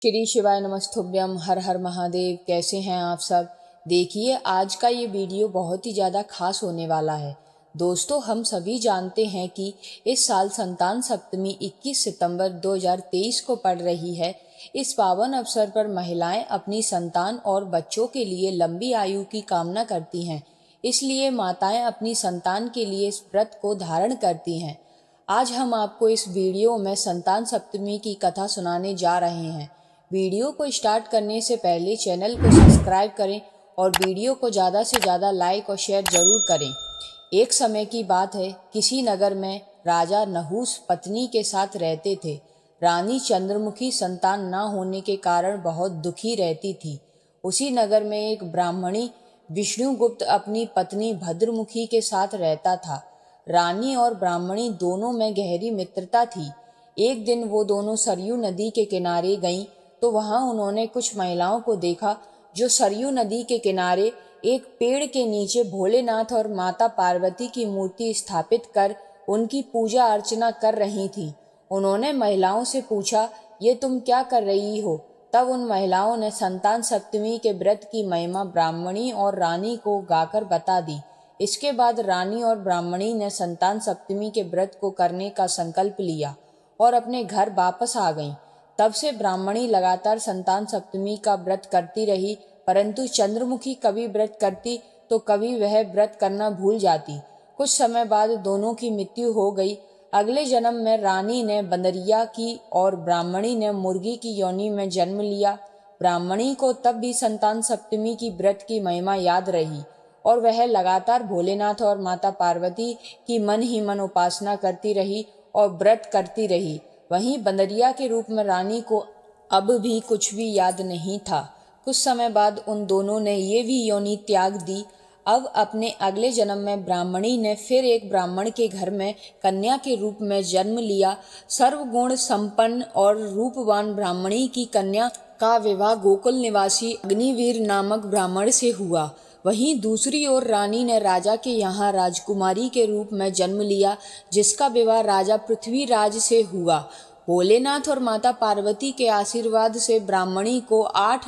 श्री शिवाय नमस्तुभ्यम। हर हर महादेव। कैसे हैं आप सब। देखिए, आज का ये वीडियो बहुत ही ज़्यादा खास होने वाला है। दोस्तों, हम सभी जानते हैं कि इस साल संतान सप्तमी 21 सितंबर 2023 को पड़ रही है। इस पावन अवसर पर महिलाएं अपनी संतान और बच्चों के लिए लंबी आयु की कामना करती हैं। इसलिए माताएं अपनी संतान के लिए इस व्रत को धारण करती हैं। आज हम आपको इस वीडियो में संतान सप्तमी की कथा सुनाने जा रहे हैं। वीडियो को स्टार्ट करने से पहले चैनल को सब्सक्राइब करें और वीडियो को ज़्यादा से ज़्यादा लाइक और शेयर ज़रूर करें। एक समय की बात है, किसी नगर में राजा नहुस पत्नी के साथ रहते थे। रानी चंद्रमुखी संतान न होने के कारण बहुत दुखी रहती थी। उसी नगर में एक ब्राह्मणी विष्णुगुप्त अपनी पत्नी भद्रमुखी के साथ रहता था। रानी और ब्राह्मणी दोनों में गहरी मित्रता थी। एक दिन वो दोनों सरयू नदी के किनारे गईं तो वहां उन्होंने कुछ महिलाओं को देखा जो सरयू नदी के किनारे एक पेड़ के नीचे भोलेनाथ और माता पार्वती की मूर्ति स्थापित कर उनकी पूजा अर्चना कर रही थीं। उन्होंने महिलाओं से पूछा, ये तुम क्या कर रही हो। तब उन महिलाओं ने संतान सप्तमी के व्रत की महिमा ब्राह्मणी और रानी को गाकर बता दी। इसके बाद रानी और ब्राह्मणी ने संतान सप्तमी के व्रत को करने का संकल्प लिया और अपने घर वापस आ गईं। तब से ब्राह्मणी लगातार संतान सप्तमी का व्रत करती रही, परंतु चंद्रमुखी कभी व्रत करती तो कभी वह व्रत करना भूल जाती। कुछ समय बाद दोनों की मृत्यु हो गई। अगले जन्म में रानी ने बंदरिया की और ब्राह्मणी ने मुर्गी की योनि में जन्म लिया। ब्राह्मणी को तब भी संतान सप्तमी की व्रत की महिमा याद रही और वह लगातार भोलेनाथ और माता पार्वती की मन ही मन उपासना करती रही और व्रत करती रही। वहीं बंदरिया के रूप में रानी को अब भी कुछ भी याद नहीं था। कुछ समय बाद उन दोनों ने ये भी योनि त्याग दी। अब अपने अगले जन्म में ब्राह्मणी ने फिर एक ब्राह्मण के घर में कन्या के रूप में जन्म लिया। सर्वगुण संपन्न और रूपवान ब्राह्मणी की कन्या का विवाह गोकुल निवासी अग्निवीर नामक ब्राह्मण से हुआ। वहीं दूसरी ओर रानी ने राजा के यहाँ राजकुमारी के रूप में जन्म लिया, जिसका विवाह राजा पृथ्वीराज से हुआ। भोलेनाथ और माता पार्वती के आशीर्वाद से ब्राह्मणी को 8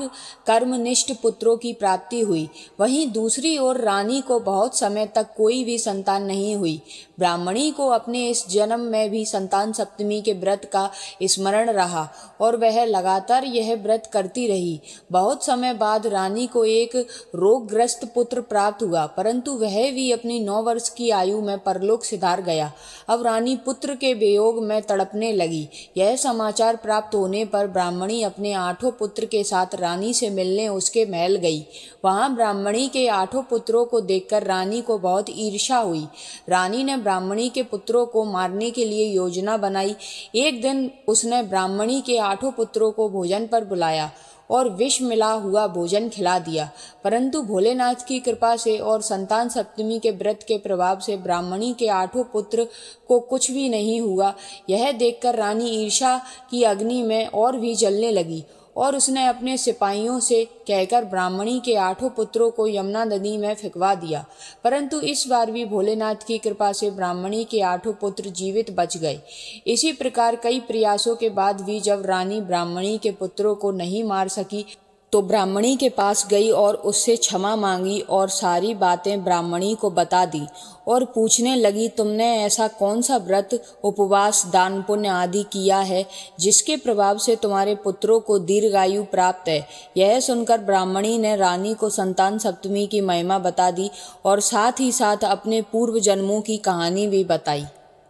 कर्मनिष्ठ पुत्रों की प्राप्ति हुई। वहीं दूसरी ओर रानी को बहुत समय तक कोई भी संतान नहीं हुई। ब्राह्मणी को अपने इस जन्म में भी संतान सप्तमी के व्रत का स्मरण रहा और वह लगातार यह व्रत करती रही। बहुत समय बाद रानी को एक रोगग्रस्त पुत्र प्राप्त हुआ, परंतु वह भी अपनी 9 वर्ष की आयु में परलोक सिधार गया। अब रानी पुत्र के वियोग में तड़पने लगी। यह समाचार प्राप्त होने पर ब्राह्मणी अपने 8 पुत्र के साथ रानी से मिलने उसके महल गई। वहां ब्राह्मणी के 8 पुत्रों को देखकर रानी को बहुत ईर्ष्या हुई। रानी ने ब्राह्मणी के पुत्रों को मारने के लिए योजना बनाई। एक दिन उसने ब्राह्मणी के 8 पुत्रों को भोजन पर बुलाया और विष मिला हुआ भोजन खिला दिया, परंतु भोलेनाथ की कृपा से और संतान सप्तमी के व्रत के प्रभाव से ब्राह्मणी के 8 पुत्र को कुछ भी नहीं हुआ। यह देखकर रानी ईर्ष्या की अग्नि में और भी जलने लगी और उसने अपने सिपाहियों से कहकर ब्राह्मणी के 8 पुत्रों को यमुना नदी में फेंकवा दिया, परंतु इस बार भी भोलेनाथ की कृपा से ब्राह्मणी के 8 पुत्र जीवित बच गए। इसी प्रकार कई प्रयासों के बाद भी जब रानी ब्राह्मणी के पुत्रों को नहीं मार सकी तो ब्राह्मणी के पास गई और उससे क्षमा मांगी और सारी बातें ब्राह्मणी को बता दी और पूछने लगी, तुमने ऐसा कौन सा व्रत, उपवास, दान पुण्य आदि किया है जिसके प्रभाव से तुम्हारे पुत्रों को दीर्घायु प्राप्त है। यह सुनकर ब्राह्मणी ने रानी को संतान सप्तमी की महिमा बता दी और साथ ही साथ अपने पूर्व जन्मों की कहानी भी बताई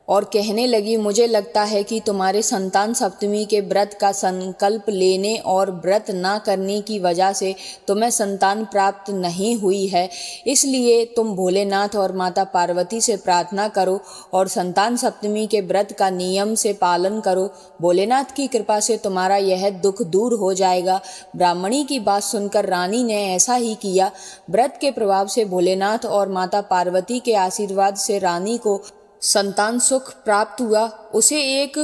और कहने लगी, मुझे लगता है कि तुम्हारे संतान सप्तमी के व्रत का संकल्प लेने और व्रत ना करने की वजह से तुम्हें संतान प्राप्त नहीं हुई है। इसलिए तुम भोलेनाथ और माता पार्वती से प्रार्थना करो और संतान सप्तमी के व्रत का नियम से पालन करो। भोलेनाथ की कृपा से तुम्हारा यह दुख दूर हो जाएगा। ब्राह्मणी की बात सुनकर रानी ने ऐसा ही किया। व्रत के प्रभाव से भोलेनाथ और माता पार्वती के आशीर्वाद से रानी को संतान सुख प्राप्त हुआ। उसे एक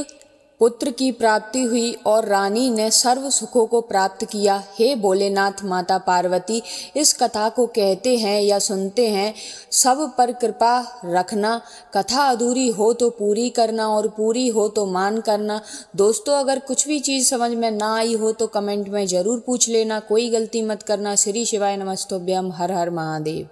पुत्र की प्राप्ति हुई और रानी ने सर्व सुखों को प्राप्त किया। हे भोलेनाथ, माता पार्वती इस कथा को कहते हैं या सुनते हैं, सब पर कृपा रखना। कथा अधूरी हो तो पूरी करना और पूरी हो तो मान करना। दोस्तों, अगर कुछ भी चीज़ समझ में ना आई हो तो कमेंट में ज़रूर पूछ लेना। कोई गलती मत करना। श्री शिवाय नमस्तुभ्यम। हर हर महादेव।